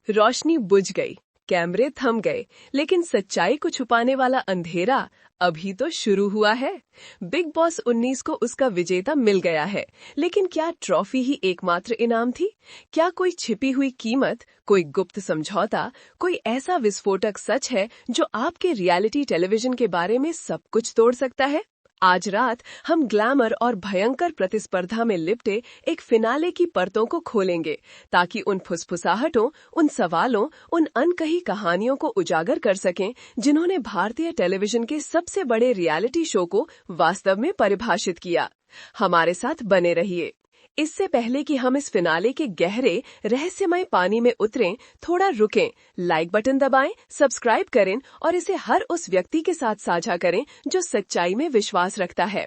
रोशनी बुझ गई, कैमरे थम गए, लेकिन सच्चाई को छुपाने वाला अंधेरा अभी तो शुरू हुआ है। बिग बॉस 19 को उसका विजेता मिल गया है, लेकिन क्या ट्रॉफी ही एकमात्र इनाम थी? क्या कोई छिपी हुई कीमत, कोई गुप्त समझौता, कोई ऐसा विस्फोटक सच है जो आपके रियलिटी टेलीविजन के बारे में सब कुछ तोड़ सकता है? आज रात हम ग्लैमर और भयंकर प्रतिस्पर्धा में लिपटे एक फिनाले की परतों को खोलेंगे, ताकि उन फुसफुसाहटों, उन सवालों, उन अनकही कहानियों को उजागर कर सकें जिन्होंने भारतीय टेलीविजन के सबसे बड़े रियलिटी शो को वास्तव में परिभाषित किया। हमारे साथ बने रहिए। इससे पहले कि हम इस फिनाले के गहरे रहस्यमय पानी में उतरें, थोड़ा रुकें, लाइक बटन दबाएं, सब्सक्राइब करें और इसे हर उस व्यक्ति के साथ साझा करें जो सच्चाई में विश्वास रखता है।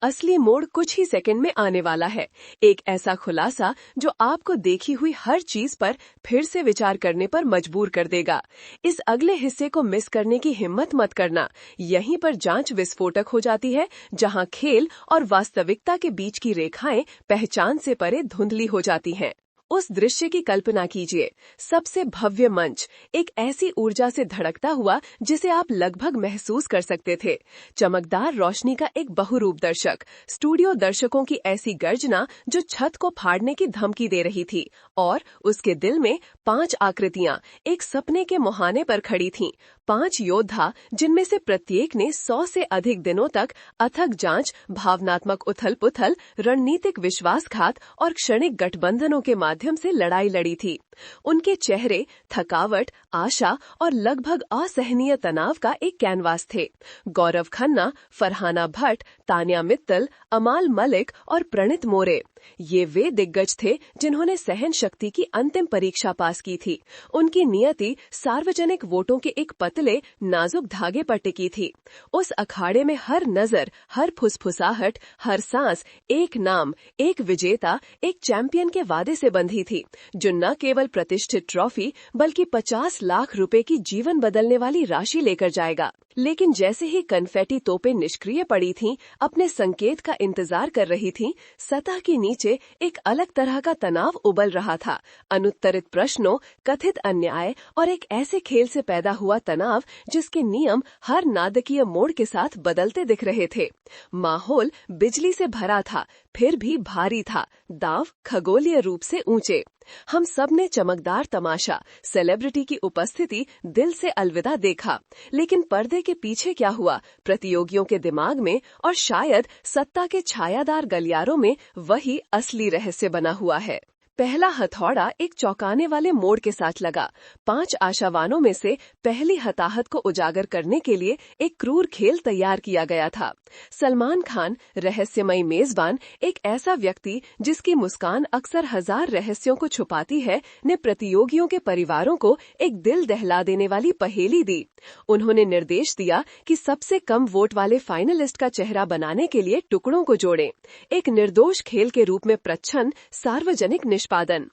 असली मोड़ कुछ ही सेकंड में आने वाला है। एक ऐसा खुलासा जो आपको देखी हुई हर चीज पर फिर से विचार करने पर मजबूर कर देगा। इस अगले हिस्से को मिस करने की हिम्मत मत करना। यहीं पर जांच विस्फोटक हो जाती है, जहां खेल और वास्तविकता के बीच की रेखाएं पहचान से परे धुंधली हो जाती हैं। उस दृश्य की कल्पना कीजिए, सबसे भव्य मंच, एक ऐसी ऊर्जा से धड़कता हुआ जिसे आप लगभग महसूस कर सकते थे। चमकदार रोशनी का एक बहुरूप दर्शक, स्टूडियो दर्शकों की ऐसी गर्जना जो छत को फाड़ने की धमकी दे रही थी, और उसके दिल में 5 आकृतियां एक सपने के मुहाने पर खड़ी थीं। 5 योद्धा जिनमें से प्रत्येक ने 100 से अधिक दिनों तक अथक जांच, भावनात्मक उथल-पुथल, रणनीतिक विश्वासघात और क्षणिक गठबंधनों के माध्यम से लड़ाई लड़ी थी। उनके चेहरे थकावट, आशा और लगभग असहनीय तनाव का एक कैनवास थे। गौरव खन्ना, फरहाना भट्ट, तान्या मित्तल, अमाल मलिक और प्रणीत मोरे, ये वे दिग्गज थे जिन्होंने सहन शक्ति की अंतिम परीक्षा पास की थी। उनकी नियति सार्वजनिक वोटों के एक पतले, नाजुक धागे पर टिकी थी। उस अखाड़े में हर नजर, हर फुसफुसाहट, हर सांस एक नाम, एक विजेता, एक चैंपियन के वादे से बंधी थी, जो न केवल प्रतिष्ठित ट्रॉफी बल्कि 50 लाख रुपए की जीवन बदलने वाली राशि लेकर जाएगा। लेकिन जैसे ही कन्फेटी तोपें निष्क्रिय पड़ी थीं, अपने संकेत का इंतजार कर रही थीं, सतह के नीचे एक अलग तरह का तनाव उबल रहा था। अनुत्तरित प्रश्नों, कथित अन्याय और एक ऐसे खेल से पैदा हुआ तनाव जिसके नियम हर नाटकीय मोड़ के साथ बदलते दिख रहे थे। माहौल बिजली से भरा था, फिर भी भारी था, दांव खगोलीय रूप से ऊंचे। हम सब ने चमकदार तमाशा, सेलिब्रिटी की उपस्थिति, दिल से अलविदा देखा, लेकिन पर्दे के पीछे क्या हुआ, प्रतियोगियों के दिमाग में और शायद सत्ता के छायादार गलियारों में, वही असली रहस्य बना हुआ है। पहला हथौड़ा एक चौंकाने वाले मोड़ के साथ लगा। 5 आशावानों में से पहली हताहत को उजागर करने के लिए एक क्रूर खेल तैयार किया गया था। सलमान खान, रहस्यमयी मेजबान, एक ऐसा व्यक्ति जिसकी मुस्कान अक्सर हजार रहस्यों को छुपाती है, ने प्रतियोगियों के परिवारों को एक दिल दहला देने वाली पहेली दी। उन्होंने निर्देश दिया कि सबसे कम वोट वाले फाइनलिस्ट का चेहरा बनाने के लिए टुकड़ों को जोड़ें। एक निर्दोष खेल के रूप में प्रच्छन्न सार्वजनिक निष्पादन।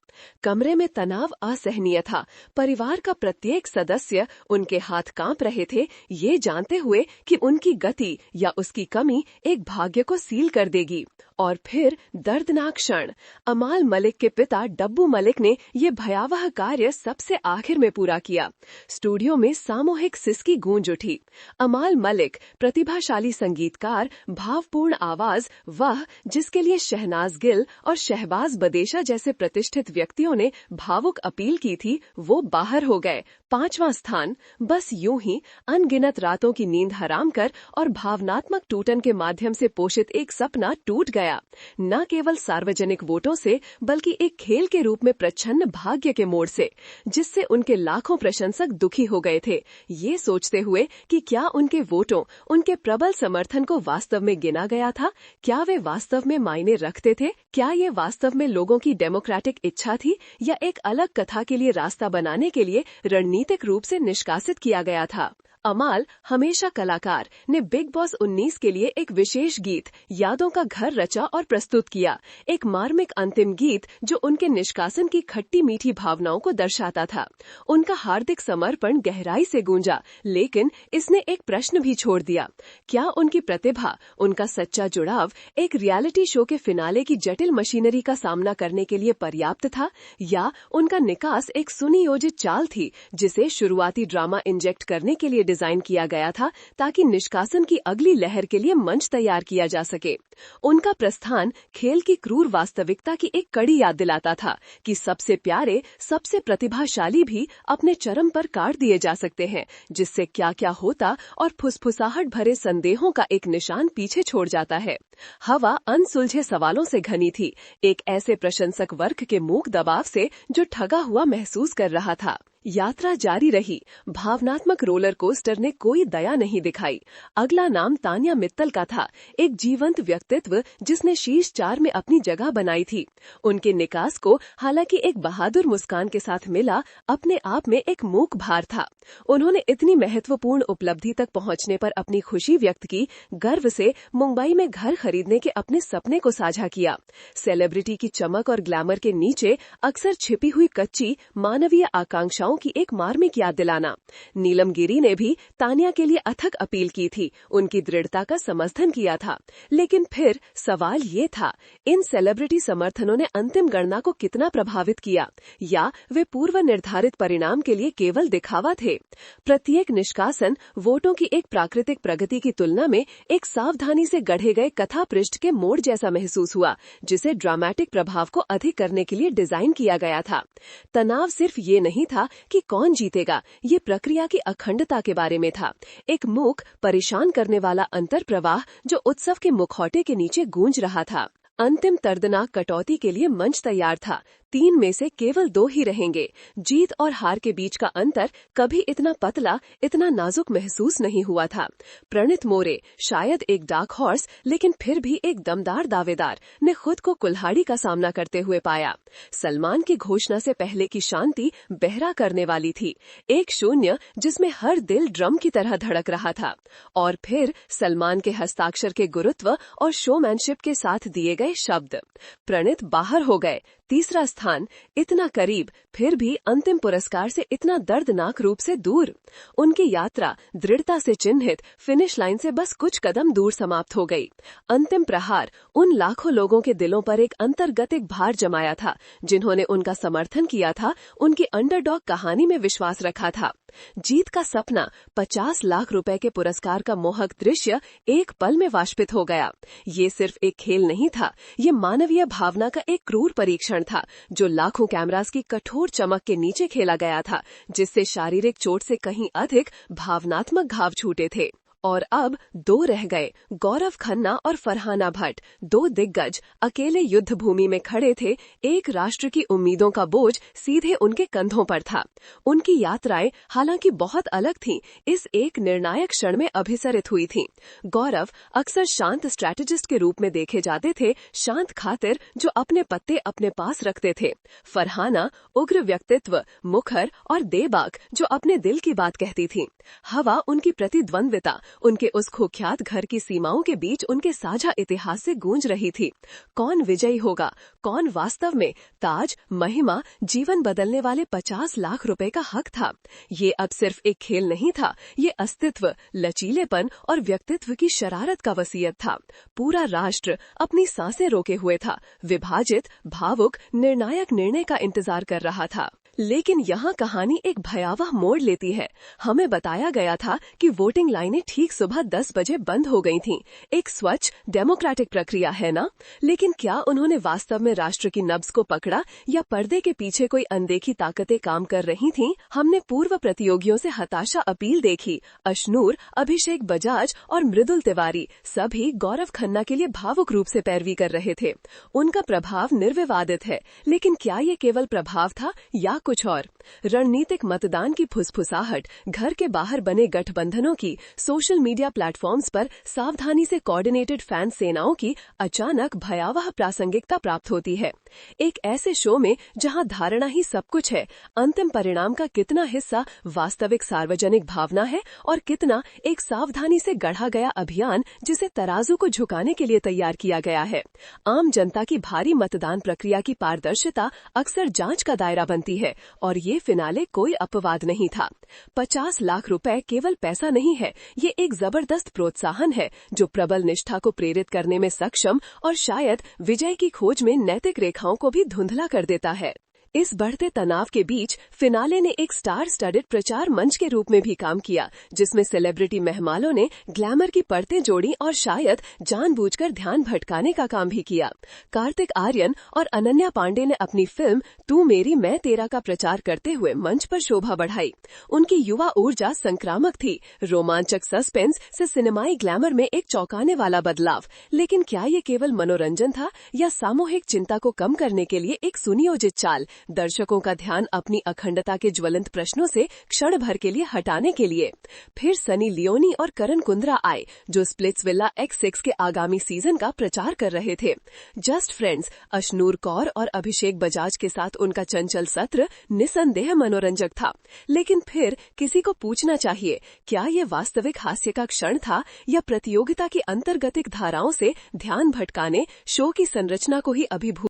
कमरे में तनाव असहनीय था। परिवार का प्रत्येक सदस्य, उनके हाथ कांप रहे थे, ये जानते हुए कि उनकी गति या उसकी कमी एक भाग्य को सील कर देगी। और फिर दर्दनाक क्षण, अमाल मलिक के पिता डब्बू मलिक ने ये भयावह कार्य सबसे आखिर में पूरा किया। स्टूडियो में सामूहिक सिसकी गूंज उठी। अमाल मलिक, प्रतिभाशाली संगीतकार, भावपूर्ण आवाज, वह जिसके लिए शहनाज गिल और शहबाज बदेशा जैसे प्रतिष्ठित व्यक्तियों ने भावुक अपील की थी, वो बाहर हो गए। 5वां स्थान बस यूं ही अनगिनत रातों की नींद हराम कर और भावनात्मक टूटन के माध्यम से पोषित एक सपना टूट गया। न केवल सार्वजनिक वोटों से, बल्कि एक खेल के रूप में प्रच्छन्न भाग्य के मोड़ से, जिससे उनके लाखों प्रशंसक दुखी हो गए थे, ये सोचते हुए कि क्या उनके वोटों, उनके प्रबल समर्थन को वास्तव में गिना गया था? क्या वे वास्तव में मायने रखते थे? क्या ये वास्तव में लोगों की डेमोक्रेटिक इच्छा थी, या एक अलग कथा के लिए रास्ता बनाने के लिए रणनीतिक रूप से निष्कासित किया गया था? अमाल, हमेशा कलाकार, ने बिग बॉस 19 के लिए एक विशेष गीत यादों का घर रचा और प्रस्तुत किया। एक मार्मिक अंतिम गीत जो उनके निष्कासन की खट्टी मीठी भावनाओं को दर्शाता था। उनका हार्दिक समर्पण गहराई से गूंजा, लेकिन इसने एक प्रश्न भी छोड़ दिया। क्या उनकी प्रतिभा, उनका सच्चा जुड़ाव एक रियलिटी शो के फिनाले की जटिल मशीनरी का सामना करने के लिए पर्याप्त था, या उनका निकास एक सुनियोजित चाल थी जिसे शुरुआती ड्रामा इंजेक्ट करने के लिए डिजाइन किया गया था ताकि निष्कासन की अगली लहर के लिए मंच तैयार किया जा सके। उनका प्रस्थान खेल की क्रूर वास्तविकता की एक कड़ी याद दिलाता था कि सबसे प्यारे, सबसे प्रतिभाशाली भी अपने चरम पर काट दिए जा सकते हैं, जिससे क्या क्या होता और फुसफुसाहट भरे संदेहों का एक निशान पीछे छोड़ जाता है। हवा अनसुलझे सवालों से घनी थी, एक ऐसे प्रशंसक वर्ग के मूक दबाव से जो ठगा हुआ महसूस कर रहा था। यात्रा जारी रही। भावनात्मक रोलर कोस्टर ने कोई दया नहीं दिखाई। अगला नाम तान्या मित्तल का था, एक जीवंत व्यक्तित्व जिसने शीर्ष 4 में अपनी जगह बनाई थी। उनके निकास को हालांकि एक बहादुर मुस्कान के साथ मिला, अपने आप में एक मूक भार था। उन्होंने इतनी महत्वपूर्ण उपलब्धि तक पहुंचने पर अपनी खुशी व्यक्त की, गर्व से मुंबई में घर खरीदने के अपने सपने को साझा किया। सेलिब्रिटी की चमक और ग्लैमर के नीचे अक्सर छिपी हुई कच्ची मानवीय आकांक्षाओं की एक मार्मिक याद दिलाना। नीलम गिरी ने भी तान्या के लिए अथक अपील की थी, उनकी दृढ़ता का समर्थन किया था। लेकिन फिर सवाल ये था, इन सेलिब्रिटी समर्थनों ने अंतिम गणना को कितना प्रभावित किया, या वे पूर्व निर्धारित परिणाम के लिए केवल दिखावा थे। प्रत्येक निष्कासन वोटों की एक प्राकृतिक प्रगति की तुलना में एक सावधानी से गढ़े गए कथा पृष्ठ के मोड़ जैसा महसूस हुआ, जिसे ड्रामेटिक प्रभाव को अधिक करने के लिए डिजाइन किया गया था। तनाव सिर्फ ये नहीं था कि कौन जीतेगा, ये प्रक्रिया की अखंडता के बारे में था। एक मूक, परेशान करने वाला अंतर प्रवाह जो उत्सव के मुखौटे के नीचे गूंज रहा था। अंतिम दर्दनाक कटौती के लिए मंच तैयार था। 3 में से केवल 2 ही रहेंगे। जीत और हार के बीच का अंतर कभी इतना पतला, इतना नाजुक महसूस नहीं हुआ था। प्रणीत मोरे, शायद एक डार्क हॉर्स लेकिन फिर भी एक दमदार दावेदार, ने खुद को कुल्हाड़ी का सामना करते हुए पाया। सलमान की घोषणा से पहले की शांति बहरा करने वाली थी, एक शून्य जिसमें हर दिल ड्रम की तरह धड़क रहा था। और फिर सलमान के हस्ताक्षर के गुरुत्व और शोमैनशिप के साथ दिए गए शब्द। प्रणीत बाहर हो गए, तीसरा स्थान, इतना करीब, फिर भी अंतिम पुरस्कार से इतना दर्दनाक रूप से दूर। उनकी यात्रा दृढ़ता से चिन्हित फिनिश लाइन से बस कुछ कदम दूर समाप्त हो गई। अंतिम प्रहार उन लाखों लोगों के दिलों पर एक अंतर्गतिक भार जमाया था, जिन्होंने उनका समर्थन किया था, उनकी अंडरडॉग कहानी में विश्वास रखा था। जीत का सपना, 50 लाख रुपए के पुरस्कार का मोहक दृश्य एक पल में वाष्पित हो गया। ये सिर्फ एक खेल नहीं था, ये मानवीय भावना का एक क्रूर परीक्षण था, जो लाखों कैमरास की कठोर चमक के नीचे खेला गया था, जिससे शारीरिक चोट से कहीं अधिक भावनात्मक घाव छूटे थे। और अब 2 रह गए, गौरव खन्ना और फरहाना भट्ट, 2 दिग्गज अकेले युद्ध भूमि में खड़े थे। एक राष्ट्र की उम्मीदों का बोझ सीधे उनके कंधों पर था। उनकी यात्राएं हालांकि बहुत अलग थीं, इस एक निर्णायक क्षण में अभिसरित हुई थीं। गौरव अक्सर शांत स्ट्रैटेजिस्ट के रूप में देखे जाते थे, शांत खातिर जो अपने पत्ते अपने पास रखते थे। फरहाना उग्र व्यक्तित्व, मुखर और बेबाक, जो अपने दिल की बात कहती थी। हवा उनकी प्रतिद्वंद्विता, उनके उस कुख्यात घर की सीमाओं के बीच उनके साझा इतिहास से गूंज रही थी। कौन विजयी होगा, कौन वास्तव में ताज, महिमा, जीवन बदलने वाले 50 लाख रुपए का हक था। ये अब सिर्फ एक खेल नहीं था, ये अस्तित्व, लचीलेपन और व्यक्तित्व की शरारत का वसीयत था। पूरा राष्ट्र अपनी सांसें रोके हुए था, विभाजित, भावुक, निर्णायक निर्णय का इंतजार कर रहा था। लेकिन यहाँ कहानी एक भयावह मोड़ लेती है। हमें बताया गया था कि वोटिंग लाइनें ठीक सुबह 10 बजे बंद हो गई थीं। एक स्वच्छ, डेमोक्रेटिक प्रक्रिया है ना? लेकिन क्या उन्होंने वास्तव में राष्ट्र की नब्ज को पकड़ा, या पर्दे के पीछे कोई अनदेखी ताकतें काम कर रही थीं? हमने पूर्व प्रतियोगियों से हताशा अपील देखी। अशनूर, अभिषेक बजाज और मृदुल तिवारी सभी गौरव खन्ना के लिए भावुक रूप से पैरवी कर रहे थे। उनका प्रभाव निर्विवादित है, लेकिन क्या ये केवल प्रभाव था या कुछ और। रणनीतिक मतदान की फुसफुसाहट, घर के बाहर बने गठबंधनों की, सोशल मीडिया प्लेटफॉर्म्स पर सावधानी से कोऑर्डिनेटेड फैन सेनाओं की अचानक भयावह प्रासंगिकता प्राप्त होती है। एक ऐसे शो में जहां धारणा ही सब कुछ है, अंतिम परिणाम का कितना हिस्सा वास्तविक सार्वजनिक भावना है और कितना एक सावधानी से गढ़ा गया अभियान जिसे तराजू को झुकाने के लिए तैयार किया गया है। आम जनता की भारी मतदान प्रक्रिया की पारदर्शिता अक्सर जांच का दायरा बनती है और ये फिनाले कोई अपवाद नहीं था। 50 लाख रुपए केवल पैसा नहीं है, ये एक जबरदस्त प्रोत्साहन है जो प्रबल निष्ठा को प्रेरित करने में सक्षम और शायद विजय की खोज में नैतिक रेखाओं को भी धुंधला कर देता है। इस बढ़ते तनाव के बीच फिनाले ने एक स्टार स्टडेड प्रचार मंच के रूप में भी काम किया, जिसमें सेलिब्रिटी मेहमानों ने ग्लैमर की परतें जोड़ी और शायद जानबूझकर ध्यान भटकाने का काम भी किया। कार्तिक आर्यन और अनन्या पांडे ने अपनी फिल्म तू मेरी मैं तेरा का प्रचार करते हुए मंच पर शोभा बढ़ाई। उनकी युवा ऊर्जा संक्रामक थी, रोमांचक सस्पेंस से सिनेमाई ग्लैमर में एक चौंकाने वाला बदलाव। लेकिन क्या ये केवल मनोरंजन था या सामूहिक चिंता को कम करने के लिए एक सुनियोजित चाल, दर्शकों का ध्यान अपनी अखंडता के ज्वलंत प्रश्नों से क्षण भर के लिए हटाने के लिए? फिर सनी लियोनी और करण कुंद्रा आए, जो स्प्लिट्सविला X6 के आगामी सीजन का प्रचार कर रहे थे। जस्ट फ्रेंड्स, अशनूर कौर और अभिषेक बजाज के साथ उनका चंचल सत्र निसंदेह मनोरंजक था। लेकिन फिर किसी को पूछना चाहिए, क्या ये वास्तविक हास्य का क्षण था या प्रतियोगिता की अंतर्गतिक धाराओं से ध्यान भटकाने शो की संरचना को ही अभिभूत